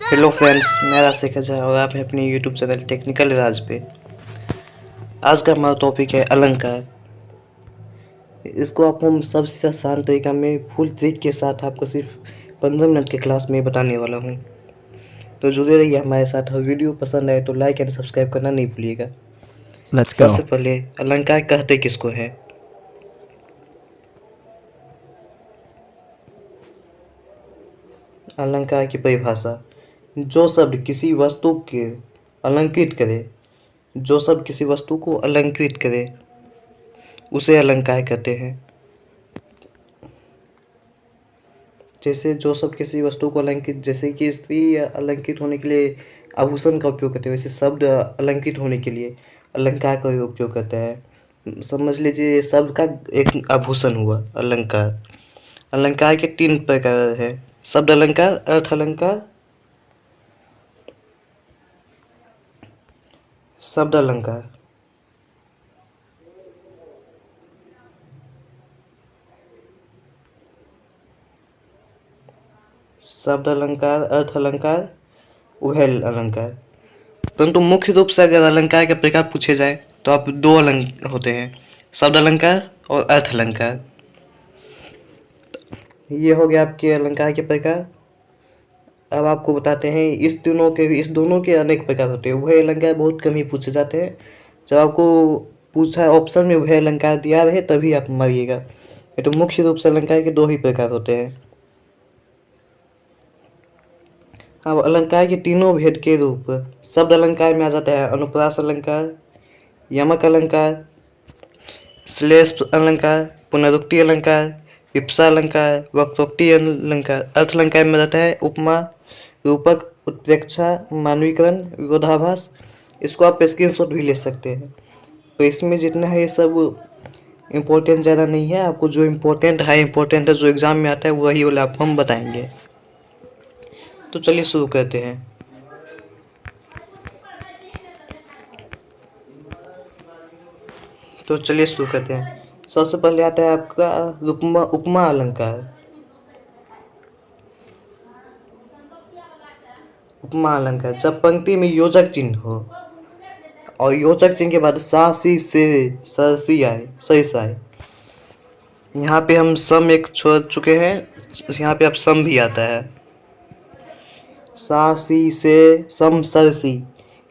Hello friends, मैं राज शेखर झा और आप हैं अपने यूट्यूब चैनल टेक्निकल राज पे। आज का हमारा टॉपिक है अलंकार। इसको आपको हम सबसे आसान तरीका में फुल ट्रिक के साथ आपको सिर्फ 15 मिनट के क्लास में बताने वाला हूँ। तो जुड़े रहिए हमारे साथ और वीडियो पसंद आए तो लाइक एंड सब्सक्राइब करना नहीं भूलिएगा। Let's go. सबसे पहले अलंकार कहते किसको है? अलंकार की परिभाषा: जो शब्द किसी वस्तु के अलंकृत करे, जो शब्द किसी वस्तु को अलंकृत करे उसे अलंकार कहते हैं। जैसे जो शब्द किसी वस्तु को अलंकृत, जैसे कि स्त्री अलंकृत होने के लिए आभूषण का उपयोग करते हैं, वैसे शब्द अलंकृत होने के लिए अलंकार का उपयोग करता है। समझ लीजिए ये शब्द का एक आभूषण हुआ अलंकार। अलंकार के 3 प्रकार है: शब्द अलंकार, अर्थ अलंकार, शब्द अलंकार। शब्द अलंकार, अर्थ अलंकार, उभय अलंकार। परंतु मुख्य रूप से अगर अलंकार के प्रकार पूछे जाए तो आप 2 अलंकार होते हैं, शब्द अलंकार और अर्थ अलंकार। ये हो गया आपके अलंकार के प्रकार। अब आपको बताते हैं इस दोनों के अनेक प्रकार होते हैं। उभय अलंकार बहुत कम ही पूछे जाते हैं। जब आपको पूछा ऑप्शन में उभय अलंकार दिया रहे तभी आप मारिएगा। ये तो मुख्य रूप से अलंकार के 2 ही प्रकार होते हैं। अब अलंकार के तीनों भेद के रूप शब्द अलंकार में आ जाता है अनुप्रास अलंकार, यमक अलंकार, श्लेष अलंकार, पुनरुक्ति अलंकार, विपसा अलंकार, वक्रोक्ति अलंकार। अर्थ अलंकार में रहता है उपमा, रूपक, उत्प्रेक्षा, मानवीकरण, विरोधाभास। इसको आप स्क्रीनशॉट भी ले सकते हैं। तो इसमें जितना है ये सब इम्पोर्टेंट ज़्यादा नहीं है। आपको जो इम्पोर्टेंट है जो एग्ज़ाम में आता है वही वाला आपको हम बताएंगे। तो चलिए शुरू करते हैं। सबसे पहले आता है आपका उपमा अलंकार। उपमा अलंकार जब पंक्ति में योजक चिन्ह हो और योजक चिन्ह के बाद सा सी से सरसी आए। यहाँ पे हम सम एक छोड़ चुके हैं, यहाँ पे अब सम भी आता है। सा सी से सम सरसी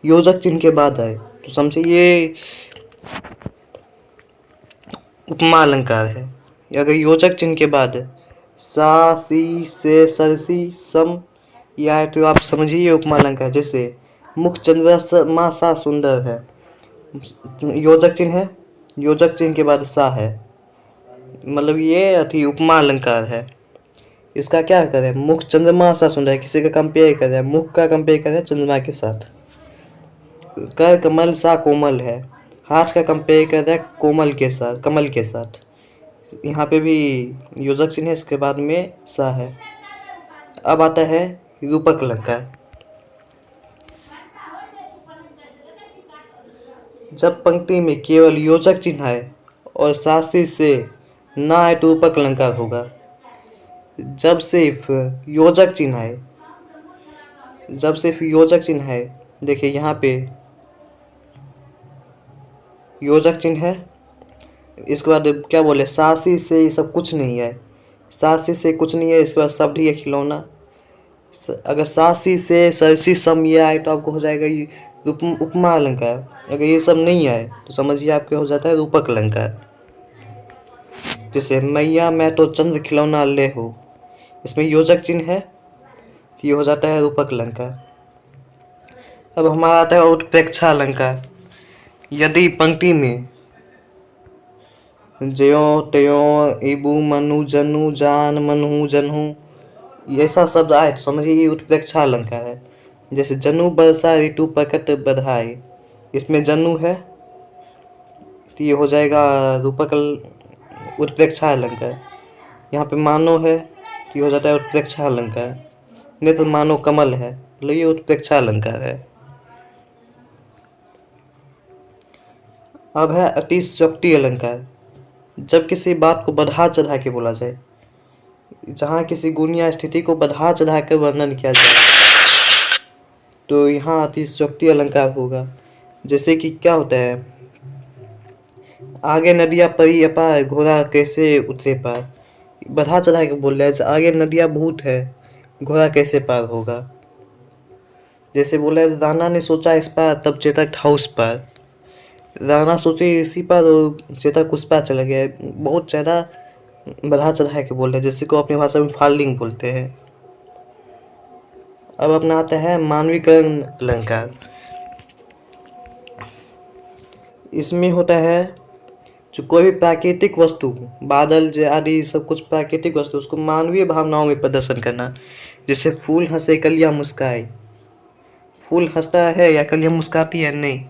योजक चिन्ह के बाद आए तो समझे ये उपमा अलंकार है। अगर योजक चिन्ह के बाद सा सी से सरसी सम या है तो आप समझिए ये उपमा अलंकार। जैसे मुख चंद्रमा सा सुंदर है, योजक चिन्ह है, योजक चिन्ह के बाद सा है, मतलब ये उपमा अलंकार है। इसका क्या करें, मुख चंद्रमा सा सुंदर है, किसी का कंपेयर कर रहा है, मुख का कंपेयर कर रहा है चंद्रमा के साथ। कर कमल सा कोमल है, हाथ का कंपेयर कर रहा है कमल के साथ। यहाँ पे भी योजक चिन्ह है, इसके बाद में सा है। अब आता है रूपक अलंकार। जब पंक्ति में केवल योजक चिन्ह आए और सासी से ना आए तो रूपक अलंकार होगा। जब सिर्फ योजक चिन्ह है, देखिए यहाँ पे योजक चिन्ह है, इसके बाद क्या बोले सासी से ये सब कुछ नहीं है, सासी से कुछ नहीं है, इसके बाद शब्द ही है खिलौना। अगर सासी से सरसी सम ये आए तो आपको हो जाएगा ये उपमा अलंकार। अगर ये सब नहीं आए तो समझिए आपके हो जाता है रूपक अलंकार। जैसे मैया मैं तो चंद्र खिलौना ले हो, इसमें योजक चिन्ह है तो ये हो जाता है रूपक अलंकार। अब हमारा आता है उत्प्रेक्षा अलंकार। यदि पंक्ति में ज्यो त्यों इबू मनु जनु जान मनहु जनहु ऐसा शब्द आए तो समझिए ये उत्प्रेक्षा अलंकार है। जैसे जनु बरसा ऋतु प्रकट बधाई, इसमें जनु है तो ये हो जाएगा रूपक उत्प्रेक्षा अलंकार। यहाँ पे मानो है तो ये हो जाता है उत्प्रेक्षा अलंकार। नेत्र मानो कमल है मतलब ये उत्प्रेक्षा अलंकार है। अब है अतिशयोक्ति अलंकार। जब किसी बात को बढ़ा चढ़ा के बोला जाए, जहाँ किसी गुण या स्थिति को बढ़ा चढ़ा कर वर्णन किया जाए तो यहाँ अतिशयोक्ति अलंकार होगा। जैसे कि क्या होता है, आगे नदियाँ परी अपार, घोड़ा कैसे उतरे पार। बढ़ा चढ़ा के बोल रहा है, आगे नदियाँ बहुत है, घोड़ा कैसे पार होगा। जैसे बोला है, राणा ने सोचा इस पार, तब चेतक था उस पार। राणा सोचे इसी पार और चेतक उस पार चला गया। बहुत ज़्यादा बढ़ा चढ़ा के बोल रहे हैं, जिससे को अपनी भाषा में फाल्डिंग बोलते हैं। अब अपना आता है मानवीकरण अलंकार। इसमें होता है जो कोई भी प्राकृतिक वस्तु, बादल आदि सब कुछ प्राकृतिक वस्तु, उसको मानवीय भावनाओं में प्रदर्शन करना। जैसे फूल हंसे कलियां मुस्काए, फूल हंसता है या कलियां मुस्काती है, नहीं,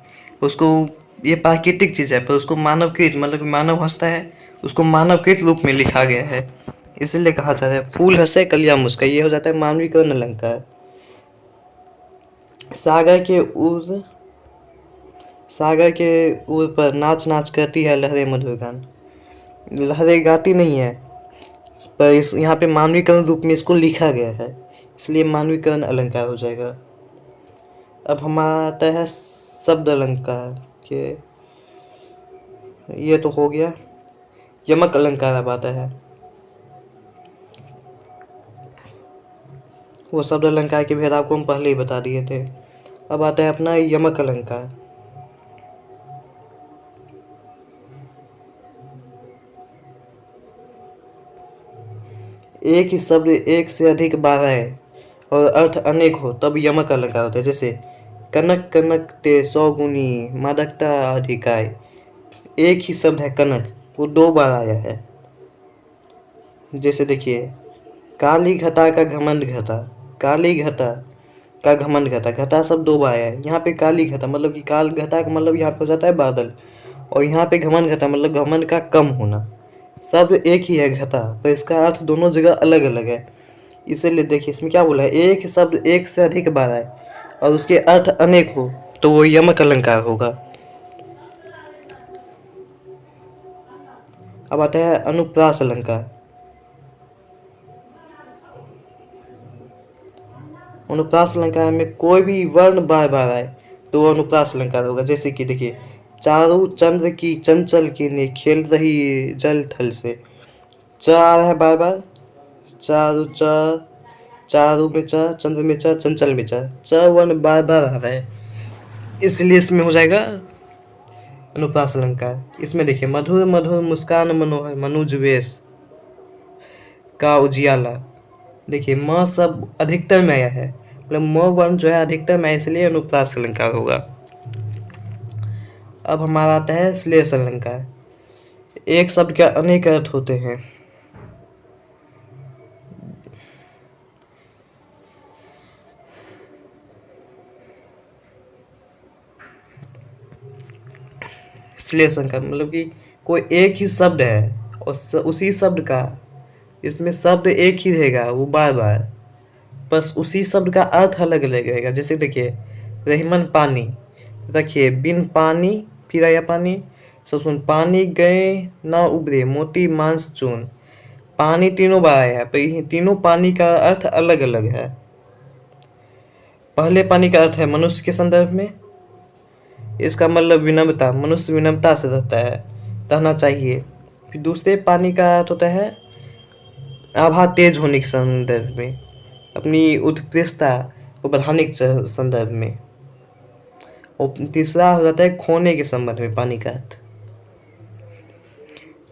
उसको, ये प्राकृतिक चीज़ है, पर उसको मानवकृत, मतलब मानव हंसता है, उसको मानवकृत रूप में लिखा गया है, इसीलिए कहा जाता है फूल हंसे कलियां मुस्काए। ये हो जाता है मानवीकरण अलंकार। सागर के उर, सागर के उर पर नाच नाच करती है लहरें मधुर गान। लहरें गाती नहीं है, पर इस यहाँ पे मानवीकरण रूप में इसको लिखा गया है, इसलिए मानवीकरण अलंकार हो जाएगा। अब हमारा आता है शब्द अलंकार के, ये तो हो गया। यमक अलंकार अब आता है। वो शब्द अलंकार के भेद आपको हम पहले ही बता दिए थे। अब आता है अपना यमक अलंकार। एक ही शब्द एक से अधिक बार आए और अर्थ अनेक हो तब यमक अलंकार होता है। जैसे कनक कनक ते सौ गुनी मादकता अधिकाय। एक ही शब्द है कनक, वो 2 बार आया है। जैसे देखिए, काली घटा का घमंड घटा, काली घटा का घमंड घटा, घटा सब 2 बार आया है। यहाँ पे काली घटा मतलब कि काल घटा का मतलब यहाँ पे हो जाता है बादल, और यहाँ पे घमंड घटा मतलब घमंड का कम होना। शब्द एक ही है घटा, पर इसका अर्थ दोनों जगह अलग अलग है। इसीलिए देखिए इसमें क्या बोला है, एक शब्द एक से अधिक बार आए और उसके अर्थ अनेक हो तो वो यमक अलंकार होगा। अब आता है अनुप्रास अलंकार। अनुप्रास अलंकार में कोई भी वर्ण बार बार आए तो वो अनुप्रास अलंकार होगा। जैसे कि देखिए, चारू चंद्र की चंचल किरणें खेल रही जल थल से। च आ रहा है बार बार, चारू च, चारू में च, चंद्र में च, चंचल में च वर्ण बार बार आ रहा है, इसलिए इसमें हो जाएगा अनुप्रास अलंकार। इसमें देखिए, मधुर मधुर मुस्कान मनोहर मनुज वेश का उजियाला। देखिए म सब अधिकतर में आया है, मतलब म वर्ण जो है अधिकतर में, इसलिए अनुप्रास अलंकार होगा। अब हमारा आता है श्लेष अलंकार। एक शब्द के अनेक अर्थ होते हैं। श्लेष अलंकार मतलब कि कोई एक ही शब्द है और उसी शब्द का, इसमें शब्द एक ही रहेगा वो बार बार, बस उसी शब्द का अर्थ अलग अलग रहेगा। जैसे देखिए, रहीमन पानी, रखिए बिन पानी, फिर आया पानी, सब सुन, पानी गए ना उबरे मोती मांस चून। पानी तीनों बार आया है, पर ये तीनों पानी का अर्थ अलग अलग है। पहले पानी का अर्थ है मनुष्य के संदर्भ में, इसका मतलब विनम्रता, मनुष्य विनम्रता से रहना चाहिए। फिर दूसरे पानी का अर्थ होता है आभा तेज होने के संदर्भ में, अपनी उत्कृष्टता को बढ़ाने के संदर्भ में। और तीसरा हो जाता है खोने के संबंध में पानी का अर्थ।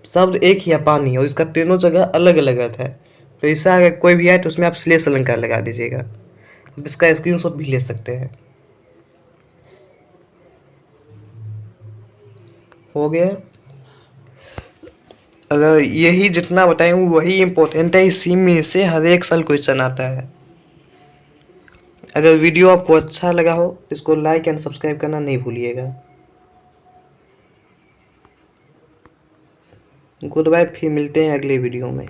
शब्द एक ही है पानी, और इसका तीनों जगह अलग अलग अर्थ है, तो इसका अगर कोई भी आए तो उसमें आप श्लेष अलंकार लगा दीजिएगा। आप इसका स्क्रीनशॉट भी ले सकते हैं। हो गया। अगर यही जितना बताए हूँ वही इम्पोर्टेंट है, इसी में से हर एक साल क्वेश्चन आता है। अगर वीडियो आपको अच्छा लगा हो इसको लाइक एंड सब्सक्राइब करना नहीं भूलिएगा। गुड बाय, फिर मिलते हैं अगले वीडियो में।